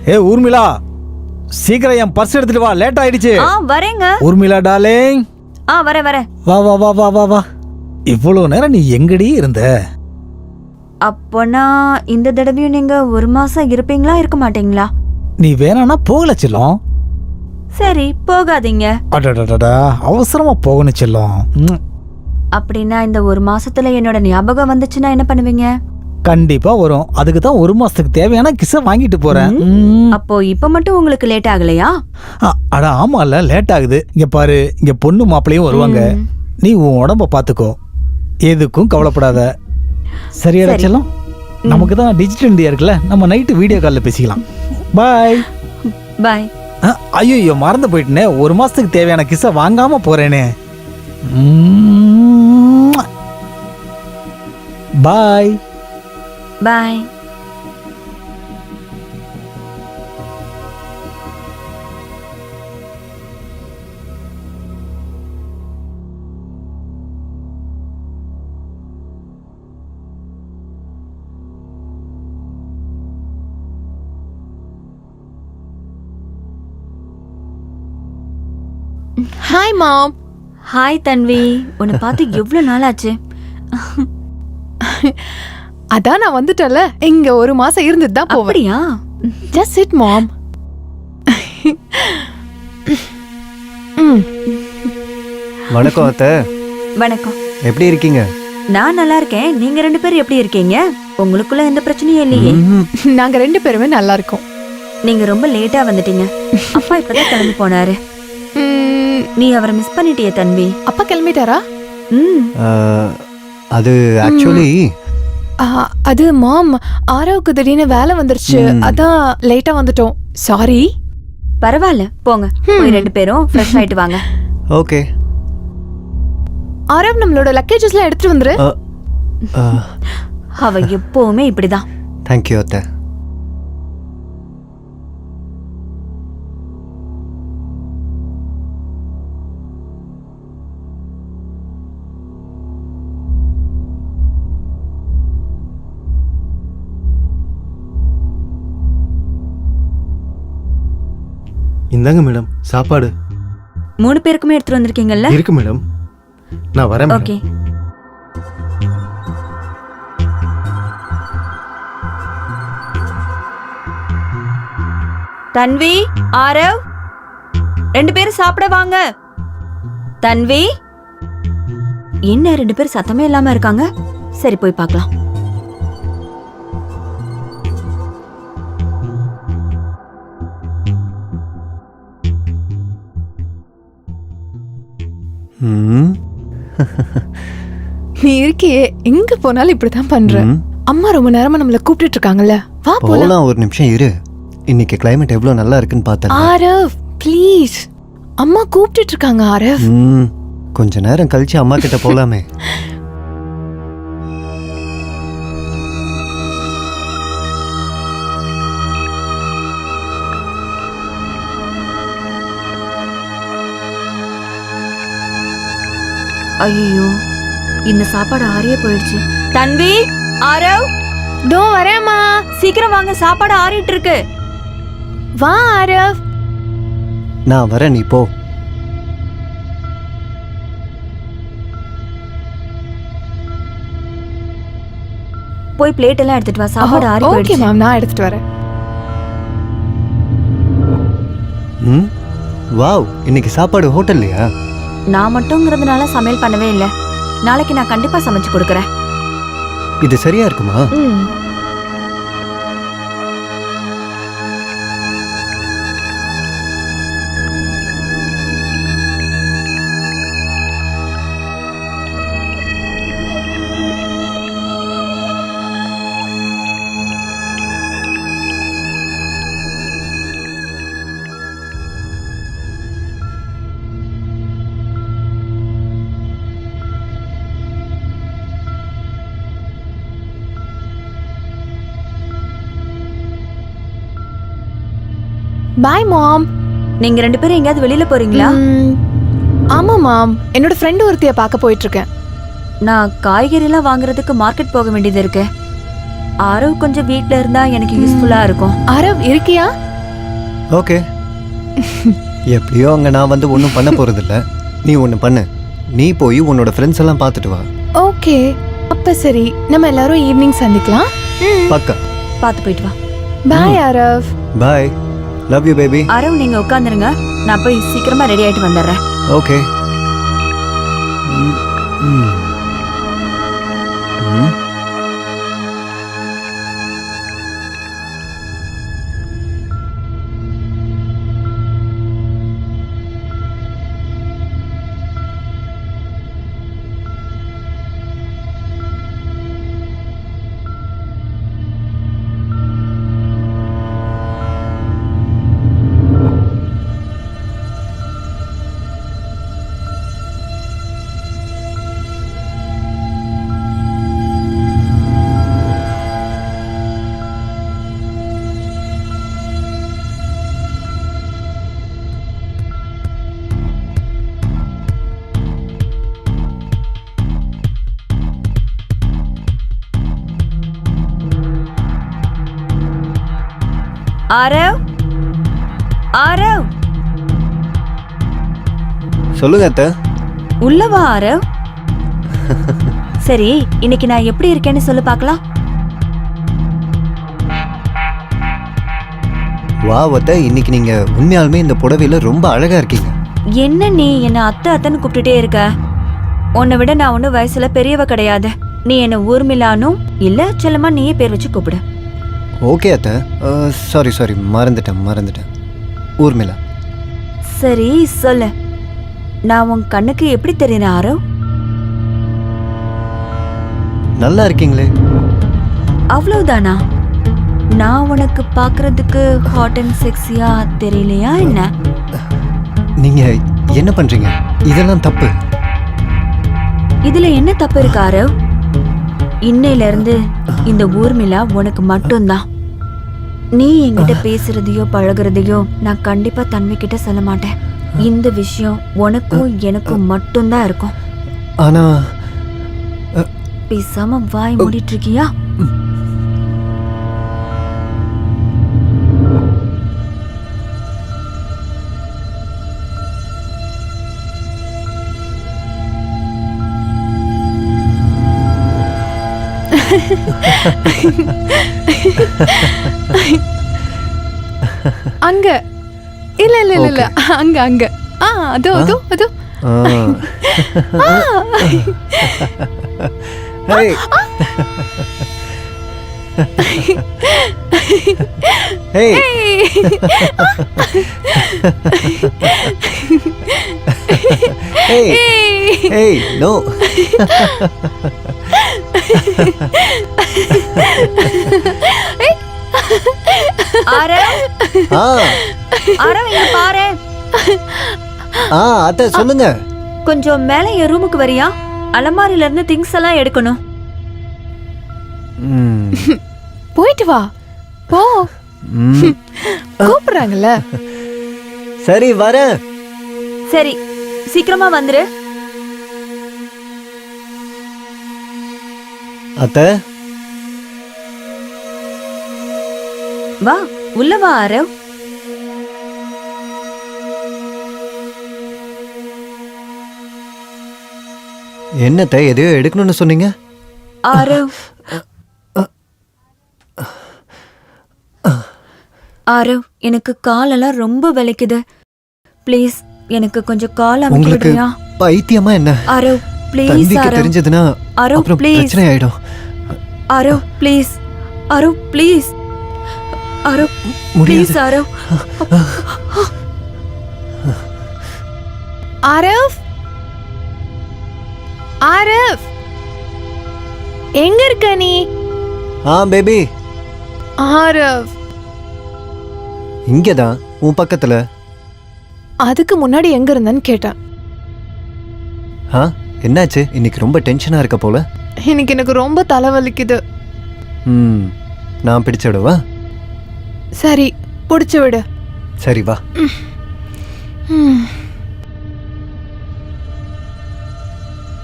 ஏ ஊர்மிளா, சீக்கிரம் என் பர்ஸ் எடுத்துட்டு வா, லேட் ஆயிடுச்சு. வரேங்க. ஊர்மிளா டார்லிங். வரேன். வா வா வா வா வா வா. இவ்வளவு நேரம் நீ எங்கடி இருந்த? அப்போனா இந்த தடவையும் நீங்க 1 மாசம் இருப்பீங்களா இருக்க மாட்டீங்களா? நீ வேணானா போகல செல்லம். சரி போகாதீங்க. அடடடடா, அவசரமா போகணும் செல்லம். அப்படின்னா இந்த 1 மாசத்துல என்னோட ஞாபகம் வந்துச்சுன்னா என்ன பண்ணுவீங்க? கண்டிப்பா வரும். அதுக்கு தான் 1 மாசத்துக்கு தேவையான கிஸ்ஸ வாங்கிட்டு போறேன். அப்போ இப்ப மட்டும் உங்களுக்கு லேட் ஆகலையா? அட ஆமால, லேட் ஆகுது. இங்க பாரு, இங்க பொண்ணு மாப்பிளையும் வருவாங்க. நீ உன் உடம்ப பாத்துக்கோ, எதுக்கும் கவலைப்படாத. சரியாடா செல்லம்? நமக்கு தான் டிஜிட்டல் இந்தியா இருக்குல்ல, நம்ம நைட்டு வீடியோ கால்ல பேசிக்கலாம். பாய் பாய். ஐயோ மறந்து போயிட்டேனே, 1 மாசத்துக்கு தேவையான கிஸ்ஸ வாங்காம போறேனே. பாய் பாய். Hi mom. ஹாய் தன்வி, உன்னை பார்த்து எவ்வளவு நாள் ஆச்சு? அதான் நான் வந்துட்டல, இங்க 1 மாசம் இருந்துட்டு தான் போவேன். அப்படியா? ஜஸ்ட் சிட் மாம். வணக்கம் அத்தை. வணக்கம். எப்படி இருக்கீங்க? நான் நல்லா இருக்கேன். நீங்க 2 பேரும் எப்படி இருக்கீங்க? உங்களுக்குள்ள எந்த பிரச்சனையும் இல்லையே? நாங்க 2 பேருமே நல்லா இருக்கோம். நீங்க ரொம்ப லேட்டா வந்துட்டீங்க. அப்பா இப்பதான் கிளம்பி போனாரு. நீ அவரை மிஸ் பண்ணிட்டியே தன்வி. அப்பா கிளம்பிட்டாரா? அது ஆக்சுவலி அது மாம், ஆரோவுக்கு திடீர்னு வேலை வந்துருச்சு, அதான் லேட்டா வந்துட்டோம். சாரி. பரவாயில்ல, போங்க. போய் 2 பேரும் ஃப்ரெஷ் ஆயிட்டு வாங்க. ஓகே. ஆரவ், நம்மளோட லக்கேஜஸ்லாம் எடுத்துட்டு வந்துரு. அவ எப்பவுமே இப்படிதான். தேங்க்யூ அத்தை. இந்தாங்க மேடம் சாப்பாடு. 3 பேருக்குமே எடுத்துட்டு வந்திருக்கீங்கல்ல? இருக்கு மேடம், நான் வரேன். ஓகே. தன்வி, ஆரவ், 2 பேரும் சாப்பிட வாங்க. தன்வி, என்ன 2 பேரும் சத்தமே இல்லாம இருக்காங்க? சரி போய் பார்க்கலாம். நீ இருக்கியே, எங்க போனாலும் இப்படிதான் பண்ற. அம்மா ரொம்ப நேரமா நம்மள கூப்பிட்டு இருக்காங்கல்ல, வா போலாம். ஒரு நிமிஷம் இரு, இன்னைக்கு கிளைமேட் எவ்வளவு நல்லா இருக்குன்னு பார்த்தேன். ஆரவ் ப்ளீஸ், அம்மா கூப்பிட்டு இருக்காங்க. ஆரவ் கொஞ்ச நேரம் கழிச்சு அம்மா கிட்ட போலாமே. ஐயோ, இந்த சாப்பாடு ஆறியே போயிடுச்சு. தன்வி, ஆரவ், தோ வரேம்மா. சீக்கிரம் வாங்க, சாப்பாடு ஆறிட்டு இருக்கு. வா ஆரவ். நான் வரேன், நீ போ. போய் பிளேட் எல்லாம் எடுத்துட்டு வா, சாப்பாடு ஆறி ஓகே போயிடுச்சு. மேம், நான் எடுத்துட்டு வரேன். வாவ், இன்னைக்கு சாப்பாடு ஹோட்டல்லையா? நான் மட்டும்ங்கிறதுனால சமையல் பண்ணவே இல்லை. நாளைக்கு நான் கண்டிப்பா சமைச்சு கொடுக்கறேன். இது சரியா இருக்குமா? பாய் மாம். நீங்க 2 பேரும் எங்கயாவது வெளியில போறீங்களா? ஆமா மாம், என்னோட ஃப்ரெண்ட் ஒருத்திய பார்க்க போயிட்டு இருக்கேன். நான் காய்கறி எல்லாம் வாங்குறதுக்கு மார்க்கெட் போக வேண்டியது இருக்கு. ஆரவ் கொஞ்சம் வீட்ல இருந்தா எனக்கு யூஸ்ஃபுல்லா இருக்கும். ஆரவ் இருக்கியா? ஓகே. எப்படியோ அங்கே நான் வந்து ஒன்றும் பண்ண போகிறதில்ல. நீ ஒன்று பண்ணு. நீ போய் உன்னோட ஃப்ரெண்ட்ஸ் எல்லாம் பார்த்துட்டு வா. ஓகே, அப்ப சரி, நம்ம எல்லாரும் ஈவினிங் சந்திக்கலாம். பக்கா. பார்த்து போயிட்டு வா. Bye Arav. Bye. Love you baby. Arav நீங்க உட்காந்துருங்க, நான் போய் சீக்கிரமா ரெடி ஆயிட்டு வந்துடுறேன். ஓகே. அரவ், அரவ், சொல்லுங்க அத்தை. உள்ள வா அரவ். சரி, இன்னைக்கு நான் எப்படி இருக்கேன்னு சொல்லு பார்க்கலாம். வா அத்தை, இன்னைக்கு நீங்க உண்மையாலுமே இந்த புடவையில ரொம்ப அழகா இருக்கீங்க. என்ன நீ என்ன அத்தை அத்தைன்னு கூப்பிட்டுட்டே இருக்க? உன்னை விட நான் ஒன்னும் வயசுல பெரியவ கிடையாது. நீ என்ன ஊர்மிளானும் இல்ல செல்லமா நீயே பேர் வச்சு கூப்பிடு. ஓகே அத்தை. சாரி மறந்துட்டேன். ஊர்மிளா. சரி சொல்லு, நான் உன் கண்ணுக்கு எப்படி தெரியுறேன் அரவ்? நல்லா இருக்கீங்களே. அவ்வளவுதானா? நான் உனக்கு பாக்குறதுக்கு ஹாட் அண்ட் செக்ஸியா தெரியலையா என்ன? நீங்க என்ன பண்றீங்க? இதெல்லாம் தப்பு. இதுல என்ன தப்பு இருக்கு அரவ்? இன்னையில இருந்து இந்த ஊர்மிளா உனக்கு மட்டும்தான். நீ என்கிட்ட பேசுறதையோ பழகுறதையோ நான் கண்டிப்பா தன்மை கிட்ட சொல்ல மாட்டேன். இந்த விஷயம் உனக்கும் எனக்கும் மட்டும்தான் இருக்கும். ஆனா பேசாம வாய் மூடிட்டு இருக்கியா? அங்க இல்ல இல்ல இல்ல இல்ல, அங்க அங்க. அதோ அதோ அதோ. Hey. Hey. Hey. Hey, no. Arav, Arav இங்க பாரு. அத்தை சொல்லுங்க. கொஞ்சம் மேல என் ரூமுக்கு வரியா? அலமாரில இருந்து திங்ஸ் எல்லாம் எடுக்கணும். போயிட்டு வா போ. கூப்பிடுறாங்கல்ல. சரி வரேன். சரி சீக்கிரமா வந்துரு. அத்தை வா உள்ள வா அரவ். என்னத்தை எதையோ எடுக்கணும்னு சொன்னீங்க? அரவ், அரவ் எனக்கு காலெல்லாம் ரொம்ப வலிக்குது. ப்ளீஸ் எனக்கு கொஞ்சம் கால் அமைக்க உங்களுக்கு விடுறியா? பைத்தியமா என்ன? அரவ் ப்ளீஸ். தம்பிக்கு அரவ், தெரிஞ்சதுன்னா அரவ் அப்புறம் ப்ளீஸ். பிரச்சனை ஆயிடும். Arav please, Arav please, Arav please. Arav, Arav, Arav, எங்க இருக்க நீ? பேபி அரவ், இங்கதான் உன் பக்கத்துல. அதுக்கு முன்னாடி எங்க இருந்தன்னு கேட்டேன். என்னாச்சு? இன்னைக்கு ரொம்ப டென்ஷனா இருக்க போல. இன்னைக்கு எனக்கு ரொம்ப தலைவலிக்குது. நான் பிடிச்சிடுவா? சரி புடிச்சு விடு. சரி வா.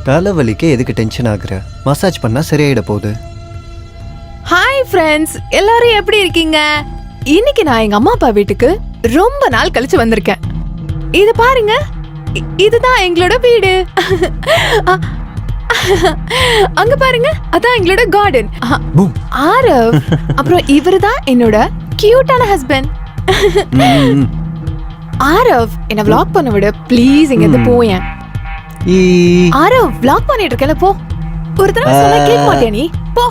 தலைவலிக்கு எதுக்கு டென்ஷன் ஆகுற? மசாஜ் பண்ணா சரியாயிட போகுது. ஹாய் ஃப்ரெண்ட்ஸ், எல்லாரும் எப்படி இருக்கீங்க? இன்னைக்கு நான் எங்க அம்மா அப்பா வீட்டுக்கு ரொம்ப நாள் கழிச்சு வந்திருக்கேன். இது பாருங்க, இதுதான் எங்களோட வீடு. அங்க பாருங்க, அதான் எங்களோட கார்டன். ஆரவ், அப்புறம் இவருதான் என்னோட கியூட்டான ஹஸ்பண்ட். ஆரவ், என்ன vlog பண்ண விடு ப்ளீஸ். இங்க இருந்து போயேன். ஆரவ், vlog பண்ணிட்டு இருக்கல, போ. ஒரு தடவை சொன்னா கேட்க மாட்டியா நீ? போ.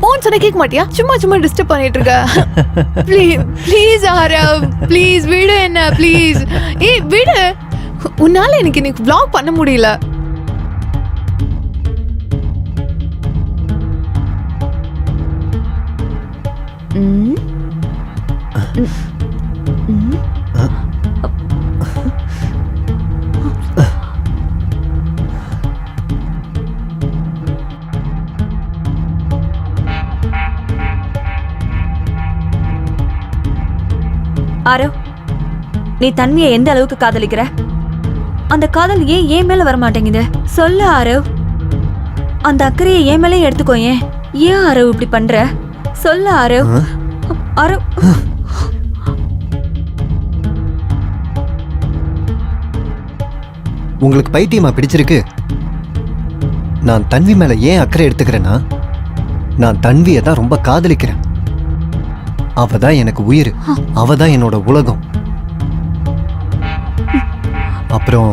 போன் சொன்னா கேட்க மாட்டியா? சும்மா சும்மா டிஸ்டர்ப் பண்ணிட்டு இருக்க. ப்ளீஸ் ப்ளீஸ் ஆரவ், ப்ளீஸ் விடு என்ன ப்ளீஸ். ஏய் விடு, உன்னால எனக்கு இன்னைக்கு vlog பண்ண முடியல. ம். ம். ஆரவ், நீ தன்வியை எந்த அளவுக்கு காதலிக்கிற? அந்த காதல் ஏன் மேல வர மாட்டேங்குது? சொல்லு ஆரவ். அந்த அக்கறையை ஏன் மேலே எடுத்துக்கோ. ஏன் ஆரவ் இப்படி பண்ற? சொல்லு ஆரவ். ஆரவ், உங்களுக்கு பைத்தியமா பிடிச்சிருக்கு? நான் தன்வி மேல ஏன் அக்கறை எடுத்துக்கிறேன்னா, நான் தன்வியை தான் ரொம்ப காதலிக்கிறேன். அவ தான் எனக்கு உயிர், அவ தான் என்னோட உலகம். அப்புறம்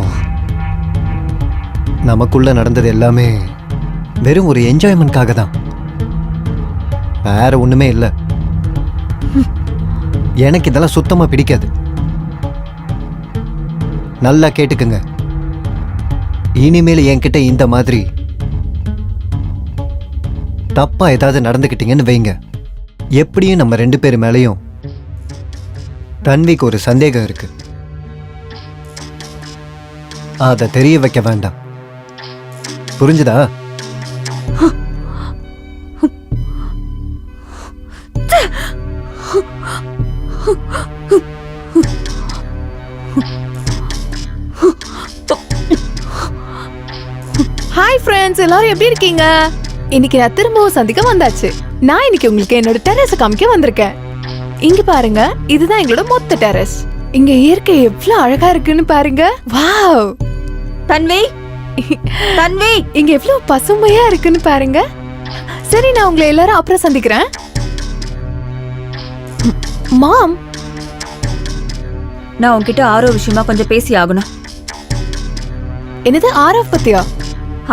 நமக்குள்ள நடந்தது எல்லாமே வெறும் ஒரு என்ஜாய்மெண்ட்காக தான், வேற ஒண்ணுமே இல்லை. எனக்கு இதெல்லாம் சுத்தமா பிடிக்காது. நல்லா கேட்டுக்குங்க, இனிமேல் என்கிட்ட இந்த மாதிரி தப்பா ஏதாவது நடந்துக்கிட்டீங்கன்னு வைங்க, எப்படியும் நம்ம 2 பேர் மேலேயும் தன்விக்கு ஒரு சந்தேகம் இருக்கு. அதை தெரிய வைக்க வேண்டாம், புரிஞ்சுதா? ஹாய் ஃப்ரெண்ட்ஸ், எல்லாரும் எப்படி இருக்கீங்க? இன்னைக்கு நான் திரும்பவும் சந்திக்க வந்தாச்சு. நான் இன்னைக்கு உங்களுக்கு என்னோட டெரஸை காமிக்க வந்திருக்கேன். இங்க பாருங்க, இதுதான் எங்களோட மொத்த டெரஸ். இங்க இயற்கை எவ்வளவு அழகா இருக்குன்னு பாருங்க. வாவ் தன்வி, தன்வி, இங்க எவ்வளவு பசுமையா இருக்குன்னு பாருங்க. சரி, நான் உங்களை எல்லாரும் அப்புறம் சந்திக்கிறேன். மாம், நான் உன்கிட்ட ஆரோ விஷயமா கொஞ்சம் பேசி ஆகணும். என்னது ஆரவ் பத்தியா?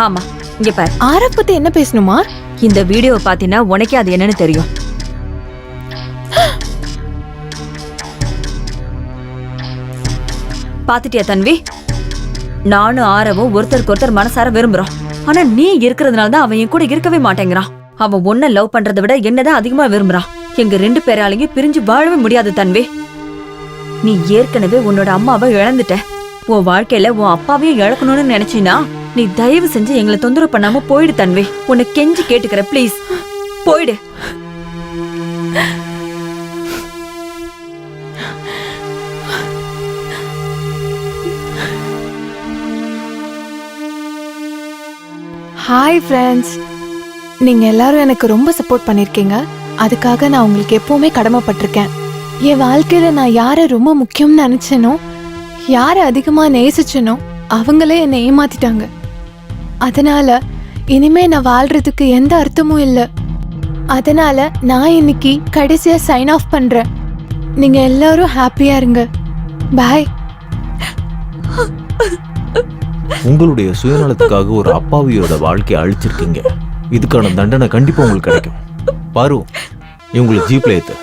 ஆமா, இங்க பாரு. ஆரவ் பத்தி என்ன பேசணுமா? இந்த வீடியோவை பாத்தீங்கன்னா உனக்கே அது என்னன்னு தெரியும். பாத்துட்டியா தன்வி? நானும் ஆரவும் ஒருத்தருக்கு ஒருத்தர் மனசார விரும்புறோம். ஆனா நீ இருக்கிறதுனால தான் அவன் என் கூட இருக்கவே மாட்டேங்கிறான். அவன் ஒன்ன லவ் பண்றதை விட என்னதான் அதிகமா விரும்புறான். எங்க 2 பேராலையும் பிரிஞ்சு வாழவே முடியாது தன்வி. நீ ஏற்கனவே உன்னோட அம்மாவை இழந்துட்ட. உன் வாழ்க்கையில உன் அப்பாவையும் இழக்கணும்னு நினைச்சினா நீ தயவு செஞ்சு எங்களை தொந்தரவு பண்ணாம போயிடு தன்வி. உன்னை கெஞ்சி கேட்டுக்கிற, ப்ளீஸ் போயிடு. ஹாய் ஃப்ரெண்ட்ஸ், நீங்க எல்லாரும் எனக்கு ரொம்ப சப்போர்ட் பண்ணிருக்கீங்க. அதுக்காக நான் உங்களுக்கு எப்பவுமே கடமைப்பட்டிருக்கேன். என் வாழ்க்கையில நான் யாரை ரொம்ப முக்கியம்னு நினைச்சேனோ, யாரை அதிகமா நேசிச்சனோ, அவங்களே என்னை ஏமாத்திட்டாங்க. அதனால இனிமே நான் வாழ்றதுக்கு எந்த அர்த்தமும் இல்லை. அதனால நான் இன்னைக்கு கடைசியா சைன் ஆஃப் பண்றேன். நீங்க எல்லாரும் ஹாப்பியா இருங்க. பாய். உங்களுடைய சுயநலத்துக்காக ஒரு அப்பாவியோட வாழ்க்கையை அழிச்சிருக்கீங்க. இதுக்கான தண்டனை கண்டிப்பா உங்களுக்கு கிடைக்கும். பாரு, இவங்களை ஜீப்ல ஏத்து.